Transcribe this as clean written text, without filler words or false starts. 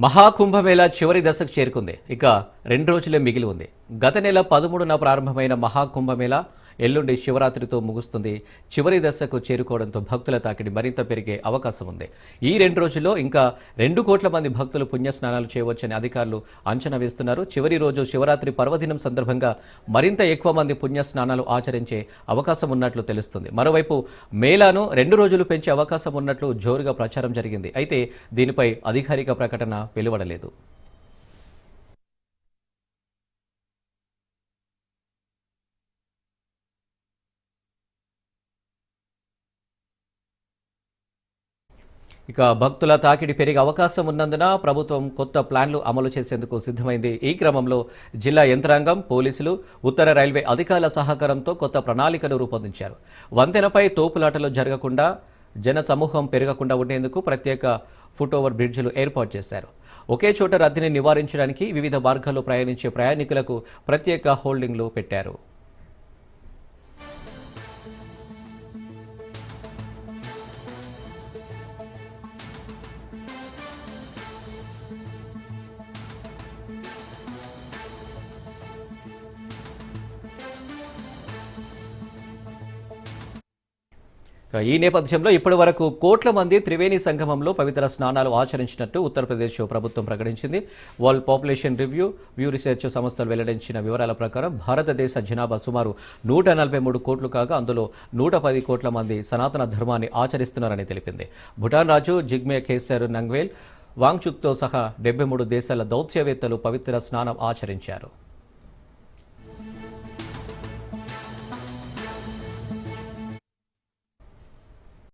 మహాకుంభమేళా చివరి దశకు చేరుకుంది. ఇక 2 రోజులే మిగిలి ఉంది. గత నెల 13న ప్రారంభమైన మహాకుంభమేళా ఎల్లుండి శివరాత్రితో ముగుస్తుంది. చివరి దశకు చేరుకోవడంతో భక్తుల తాకిడి మరింత పెరిగే అవకాశం ఉంది. ఈ 2 రోజుల్లో ఇంకా 2 కోట్ల మంది భక్తులు పుణ్యస్నానాలు చేయవచ్చని అధికారులు అంచనా వేస్తున్నారు. చివరి రోజు శివరాత్రి పర్వదినం సందర్భంగా మరింత ఎక్కువ మంది పుణ్యస్నానాలు ఆచరించే అవకాశం ఉన్నట్లు తెలుస్తుంది. మరోవైపు మేళాను 2 రోజులు పెంచే అవకాశం ఉన్నట్లు జోరుగా ప్రచారం జరిగింది. అయితే దీనిపై అధికారిక ప్రకటన వెలువడలేదు. ఇక భక్తుల తాకిడి పెరిగే అవకాశం ఉన్నందున ప్రభుత్వం కొత్త ప్లాన్లు అమలు చేసేందుకు సిద్ధమైంది. ఈ క్రమంలో జిల్లా యంత్రాంగం, పోలీసులు, ఉత్తర రైల్వే అధికారుల సహకారంతో కొత్త ప్రణాళికలు రూపొందించారు. వంతెనపై తోపులాటలు జరగకుండా, జన సమూహం పెరగకుండా ఉండేందుకు ప్రత్యేక ఫుట్ఓవర్ బ్రిడ్జిలు ఏర్పాటు చేశారు. ఒకే చోట రద్దీని నివారించడానికి వివిధ మార్గాల్లో ప్రయాణించే ప్రయాణికులకు ప్రత్యేక హోల్డింగ్లు పెట్టారు. ఈ నేపథ్యంలో ఇప్పటి వరకు కోట్ల మంది త్రివేణి సంగమంలో పవిత్ర స్నానాలు ఆచరించినట్టు ఉత్తరప్రదేశ్ ప్రభుత్వం ప్రకటించింది. World population review, view research సంస్థలు వెల్లడించిన వివరాల ప్రకారం భారతదేశ జనాభా సుమారు 143 కోట్లు కాగా అందులో 110 కోట్ల మంది సనాతన ధర్మాన్ని ఆచరిస్తున్నారని తెలిపింది. భూటాన్ రాజు జిగ్మే ఖేసర్ నంగ్వేల్ వాంగ్చుక్తో సహా 73 దేశాల దౌత్యవేత్తలు పవిత్ర స్నానం ఆచరించారు.